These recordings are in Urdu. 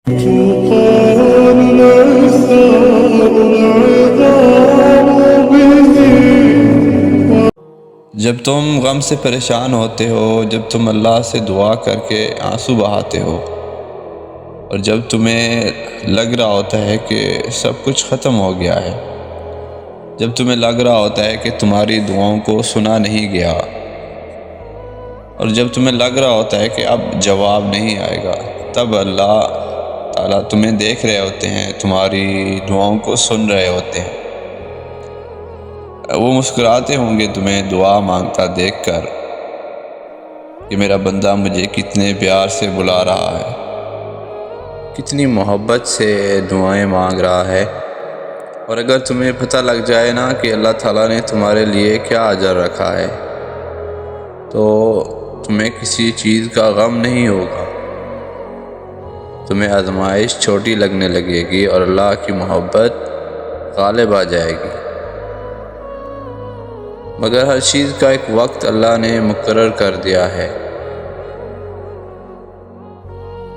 جب تم غم سے پریشان ہوتے ہو، جب تم اللہ سے دعا کر کے آنسو بہاتے ہو، اور جب تمہیں لگ رہا ہوتا ہے کہ سب کچھ ختم ہو گیا ہے، جب تمہیں لگ رہا ہوتا ہے کہ تمہاری دعاؤں کو سنا نہیں گیا، اور جب تمہیں لگ رہا ہوتا ہے کہ اب جواب نہیں آئے گا، تب اللہ تعالیٰ تمہیں دیکھ رہے ہوتے ہیں، تمہاری دعاؤں کو سن رہے ہوتے ہیں۔ وہ مسکراتے ہوں گے تمہیں دعا مانگتا دیکھ کر کہ میرا بندہ مجھے کتنے پیار سے بلا رہا ہے، کتنی محبت سے دعائیں مانگ رہا ہے۔ اور اگر تمہیں پتہ لگ جائے نا کہ اللہ تعالیٰ نے تمہارے لیے کیا اجر رکھا ہے، تو تمہیں کسی چیز کا غم نہیں ہوگا، تمہیں آزمائش چھوٹی لگنے لگے گی اور اللہ کی محبت غالب آ جائے گی۔ مگر ہر چیز کا ایک وقت اللہ نے مقرر کر دیا ہے،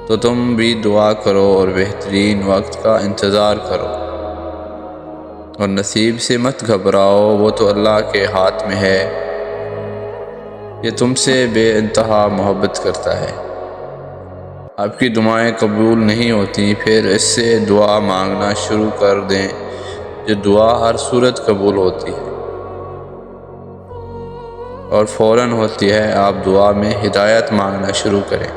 تو تم بھی دعا کرو اور بہترین وقت کا انتظار کرو، اور نصیب سے مت گھبراؤ، وہ تو اللہ کے ہاتھ میں ہے، یہ تم سے بے انتہا محبت کرتا ہے۔ آپ کی دعائیں قبول نہیں ہوتی، پھر اس سے دعا مانگنا شروع کر دیں، جو دعا ہر صورت قبول ہوتی ہے اور فوراً ہوتی ہے۔ آپ دعا میں ہدایت مانگنا شروع کریں۔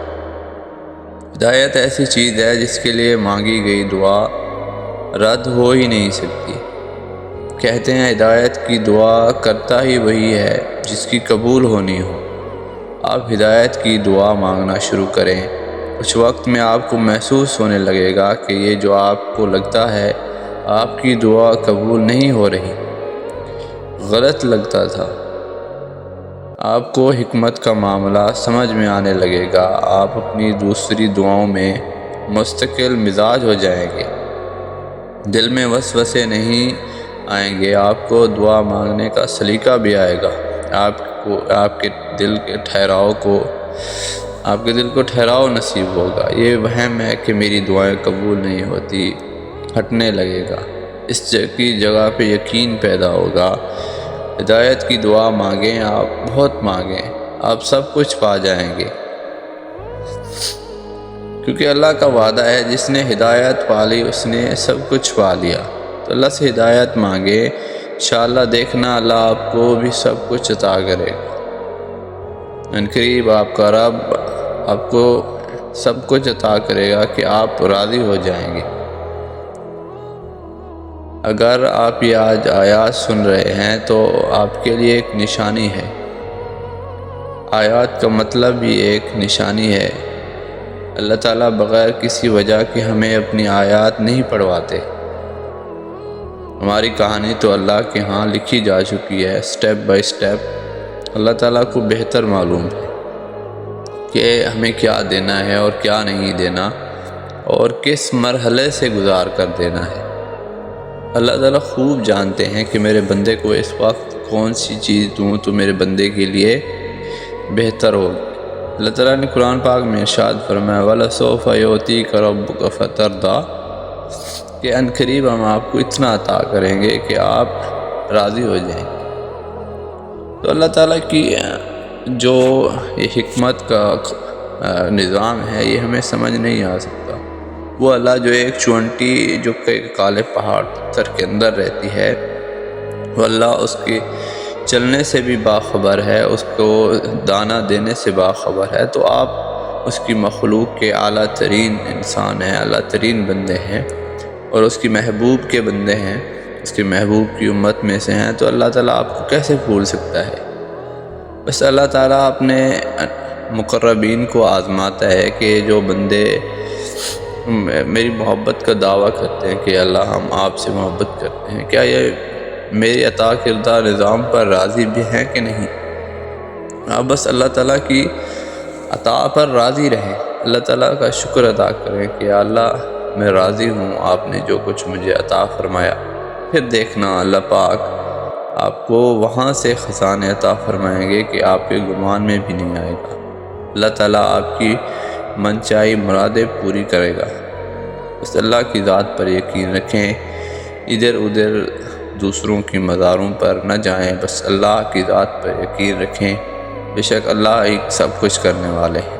ہدایت ایسی چیز ہے جس کے لیے مانگی گئی دعا رد ہو ہی نہیں سکتی۔ کہتے ہیں ہدایت کی دعا کرتا ہی وہی ہے جس کی قبول ہونی ہو۔ آپ ہدایت کی دعا مانگنا شروع کریں، کچھ وقت میں آپ کو محسوس ہونے لگے گا کہ یہ جو آپ کو لگتا ہے آپ کی دعا قبول نہیں ہو رہی، غلط لگتا تھا۔ آپ کو حکمت کا معاملہ سمجھ میں آنے لگے گا، آپ اپنی دوسری دعاؤں میں مستقل مزاج ہو جائیں گے، دل میں وسوسے نہیں آئیں گے، آپ کو دعا مانگنے کا سلیقہ بھی آئے گا، آپ کے دل کو ٹھہراؤ نصیب ہوگا۔ یہ وہم ہے کہ میری دعائیں قبول نہیں ہوتی ہٹنے لگے گا، اس کی جگہ پہ یقین پیدا ہوگا۔ ہدایت کی دعا مانگیں، آپ بہت مانگیں، آپ سب کچھ پا جائیں گے، کیونکہ اللہ کا وعدہ ہے جس نے ہدایت پا لی اس نے سب کچھ پا لیا۔ تو اللہ سے ہدایت مانگے، انشاءاللہ دیکھنا اللہ آپ کو بھی سب کچھ عطا کرے گا۔ عنقریب آپ کا رب آپ کو سب کچھ عطا کرے گا کہ آپ راضی ہو جائیں گے۔ اگر آپ یہ آج آیات سن رہے ہیں تو آپ کے لیے ایک نشانی ہے۔ آیات کا مطلب بھی ایک نشانی ہے۔ اللہ تعالیٰ بغیر کسی وجہ کے ہمیں اپنی آیات نہیں پڑھواتے۔ ہماری کہانی تو اللہ کے ہاں لکھی جا چکی ہے، سٹیپ بائی سٹیپ۔ اللہ تعالیٰ کو بہتر معلوم ہے کہ ہمیں کیا دینا ہے اور کیا نہیں دینا، اور کس مرحلے سے گزار کر دینا ہے۔ اللہ تعالیٰ خوب جانتے ہیں کہ میرے بندے کو اس وقت کون سی چیز دوں تو میرے بندے کے لیے بہتر ہوگی۔ اللہ تعالیٰ نے قرآن پاک میں ارشاد فرمایا وَلَسَوْفَ يُعْطِيكَ رَبُّكَ فَتَرْضَىٰ، کہ عنقریب ہم آپ کو اتنا عطا کریں گے کہ آپ راضی ہو جائیں گے۔ تو اللہ تعالیٰ کی جو یہ حکمت کا نظام ہے یہ ہمیں سمجھ نہیں آ سکتا۔ وہ اللہ جو ایک چونٹی جو کہ کالے پہاڑ پتھر کے اندر رہتی ہے، وہ اللہ اس کے چلنے سے بھی باخبر ہے، اس کو دانہ دینے سے باخبر ہے۔ تو آپ اس کی مخلوق کے اعلیٰ ترین انسان ہیں، اعلیٰ ترین بندے ہیں، اور اس کی محبوب کے بندے ہیں، اس کے محبوب کی امت میں سے ہیں، تو اللہ تعالیٰ آپ کو کیسے بھول سکتا ہے؟ بس اللہ تعالیٰ اپنے مقربین کو آزماتا ہے کہ جو بندے میری محبت کا دعویٰ کرتے ہیں کہ اللہ ہم آپ سے محبت کرتے ہیں، کیا یہ میری عطا کردہ نظام پر راضی بھی ہیں کہ نہیں؟ آپ بس اللہ تعالیٰ کی عطا پر راضی رہیں، اللہ تعالیٰ کا شکر ادا کریں کہ یا اللہ میں راضی ہوں آپ نے جو کچھ مجھے عطا فرمایا۔ پھر دیکھنا اللہ پاک آپ کو وہاں سے خزانے عطا فرمائیں گے کہ آپ کے گمان میں بھی نہیں آئے گا۔ اللہ تعالیٰ آپ کی من چاہی مرادیں پوری کرے گا۔ بس اللہ کی ذات پر یقین رکھیں، ادھر ادھر دوسروں کی مزاروں پر نہ جائیں، بس اللہ کی ذات پر یقین رکھیں، بے شک اللہ ایک سب کچھ کرنے والے ہیں۔